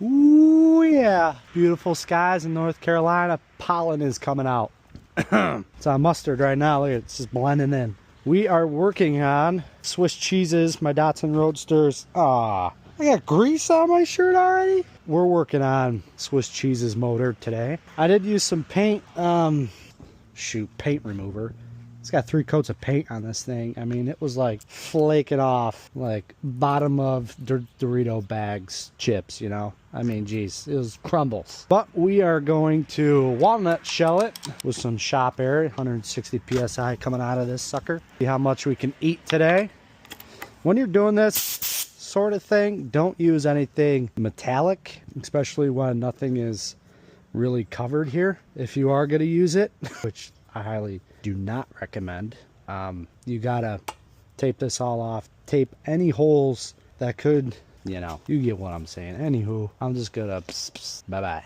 Ooh, yeah. Beautiful skies in North Carolina. Pollen is coming out. It's on mustard right now. Look, it's just blending in. We are working on Swiss cheeses, my Datsun Roadsters. I got grease on my shirt already. We're working on Swiss cheeses motor today. I did use some paint, paint remover. It's got 3 coats of paint on this thing. I mean, it was like flaking off like bottom of Dorito bags chips, you know? I mean, geez, it was crumbles. But we are going to walnut shell it with some shop air, 160 PSI coming out of this sucker. See how much we can eat today. When you're doing this sort of thing, don't use anything metallic, especially when nothing is really covered here. If you are gonna use it, which I highly do not recommend. You gotta tape this all off. Tape any holes that could, you know, you get what I'm saying. Anywho, I'm just gonna bye-bye.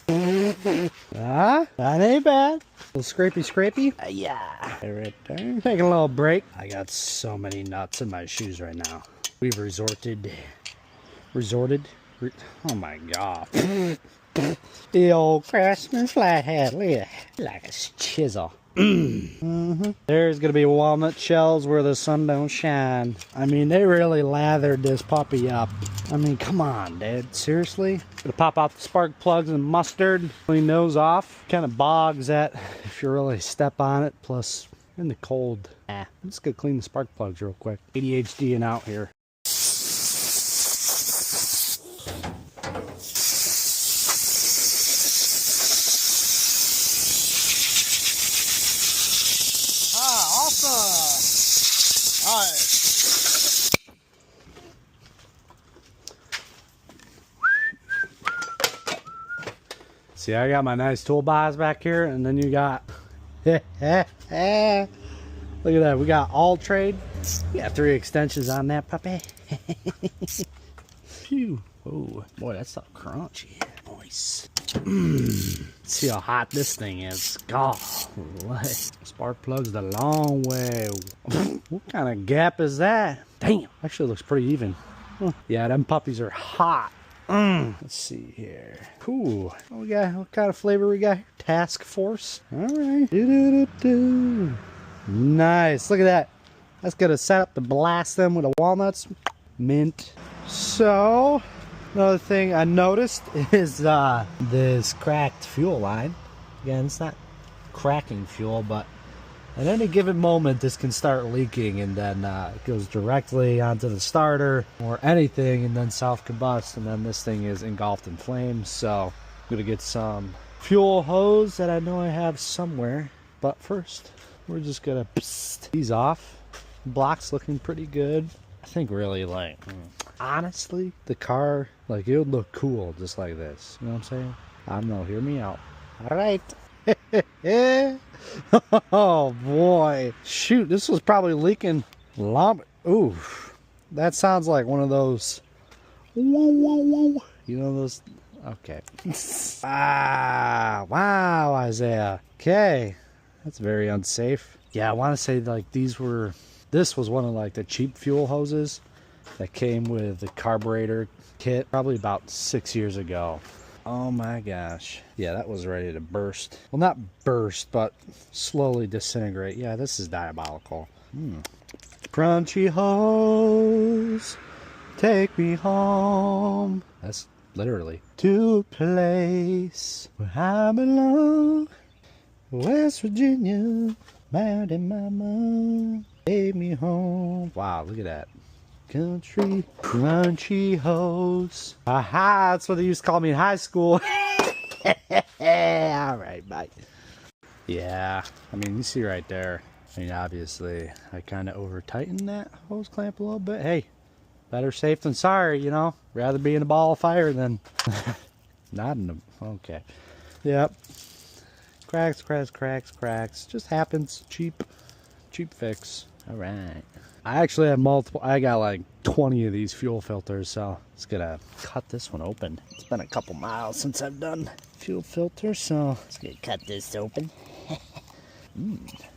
That ain't bad. A little scrapey. Yeah. Right there. Taking a little break. I got so many nuts in my shoes right now. We've resorted. Oh my god. The old Craftsman flathead. Look at that. Like a chisel. There's gonna be walnut shells where the sun don't shine. I mean, they really lathered this puppy up. I mean, come on, dude. Seriously? Gonna pop out the spark plugs and mustard. Clean those off. Kind of bogs that if you really step on it. Plus, in the cold. I'm just gonna clean the spark plugs real quick. ADHD and out here. See, I got my nice toolbox back here, and then you got, look at that, we got all trade. We got 3 extensions on that puppy. Phew. Oh, boy, that's so crunchy. Nice. See how hot this thing is. God, spark plugs the long way. What kind of gap is that? Damn, actually looks pretty even. Yeah, them puppies are hot. Let's see here. Ooh, what kind of flavor we got here? Task Force. All right. Nice. Look at that. That's gonna set up to blast them with the walnuts. Mint. So, another thing I noticed is this cracked fuel line. Again, it's not cracking fuel, but at any given moment, this can start leaking, and then it goes directly onto the starter or anything, and then self-combust, and then this thing is engulfed in flames. So I'm gonna get some fuel hose that I know I have somewhere. But first, we're just gonna psst these off. Block's looking pretty good. I think really, like, honestly, the car, like, it would look cool just like this. You know what I'm saying? I don't know. Hear me out. All right. Oh boy, shoot, this was probably leaking ooh, that sounds like one of those you know those. Okay. Wow, Isaiah. Okay, that's very unsafe. Yeah, I want to say like this was one of like the cheap fuel hoses that came with the carburetor kit probably about 6 years ago. Oh my gosh. Yeah, that was ready to burst. Well, not burst, but slowly disintegrate. Yeah, this is diabolical. Crunchy hose, take me home. That's literally to a place where I belong. West Virginia, Mountain Mama, take me home. Wow, look at that. Country crunchy hose. Aha, that's what they used to call me in high school. Alright, bye. Yeah, I mean, you see right there. I mean, obviously, I kind of over-tightened that hose clamp a little bit. Hey, better safe than sorry, you know? Rather be in a ball of fire than not in a... Okay. Yep. Cracks. Just happens. Cheap fix. Alright. I actually have multiple. I got like 20 of these fuel filters, so it's gonna cut this one open. It's been a couple miles since I've done fuel filter, so it's gonna cut this open.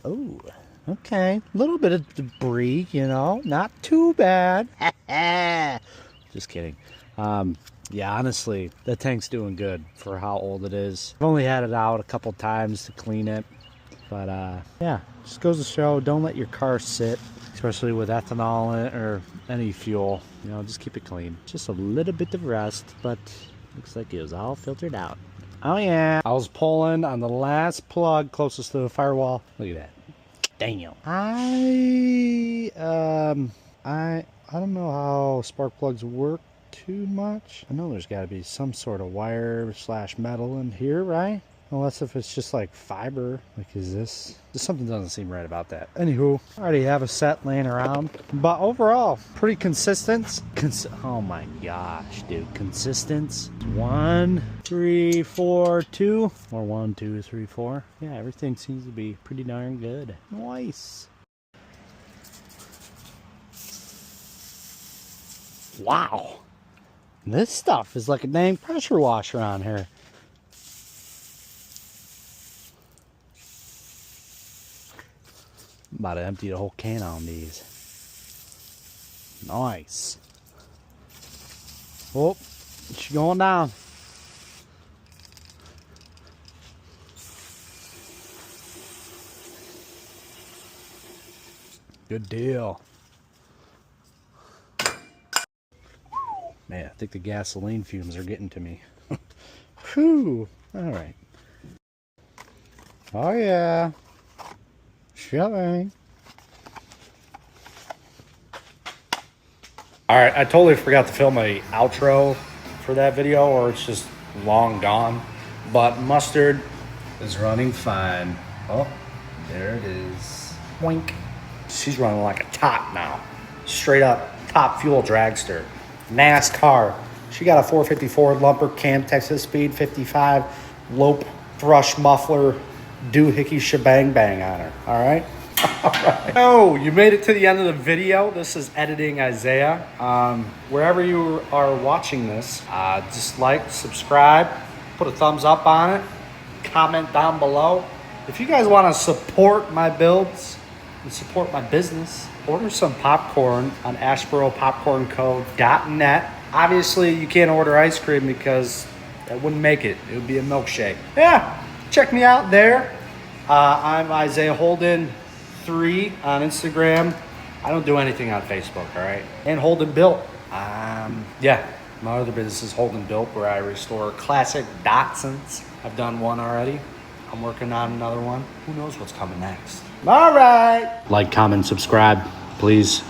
Oh, okay. A little bit of debris, you know, not too bad. Just kidding. Yeah, honestly, the tank's doing good for how old it is. I've only had it out a couple times to clean it. But yeah, just goes to show, don't let your car sit, especially with ethanol in it or any fuel. You know, just keep it clean. Just a little bit of rust, but looks like it was all filtered out. Oh yeah. I was pulling on the last plug closest to the firewall. Look at that. Damn. I don't know how spark plugs work too much. I know there's got to be some sort of wire slash metal in here, right? Unless if it's just like fiber. Like, is this? Just something doesn't seem right about that. Anywho, I already have a set laying around. But overall, pretty consistent. Oh my gosh, dude. Consistent. 1, 3, 4, 2. Or 1, 2, 3, 4. Yeah, everything seems to be pretty darn good. Nice. Wow. This stuff is like a dang pressure washer on here. I'm about to empty the whole can on these. Nice. Oh, she's going down. Good deal. Man, I think the gasoline fumes are getting to me. Whew. All right. Oh, yeah. Shelling. All right, I totally forgot to film a outro for that video, or it's just long gone. But mustard is running fine. Oh, there it is. Wink. She's running like a top now. Straight up top fuel dragster. NASCAR. She got a 454 lumper cam, Texas speed 55, lope thrush muffler, doohickey shebang bang on her. All right. All right. Oh, you made it to the end of the video. This is editing Isaiah. Wherever you are watching this, just like, subscribe, put a thumbs up on it, comment down below. If you guys want to support my builds and support my business, order some popcorn on ashboropopcornco.net. Obviously, you can't order ice cream because that wouldn't make it. It would be a milkshake. Yeah, check me out there. I'm Isaiah Holden 3 on Instagram. I don't do anything on Facebook, all right? And Holden Built. Yeah, my other business is Holden Built, where I restore classic Datsuns. I've done one already. I'm working on another one. Who knows what's coming next? All right. Like, comment, subscribe, please.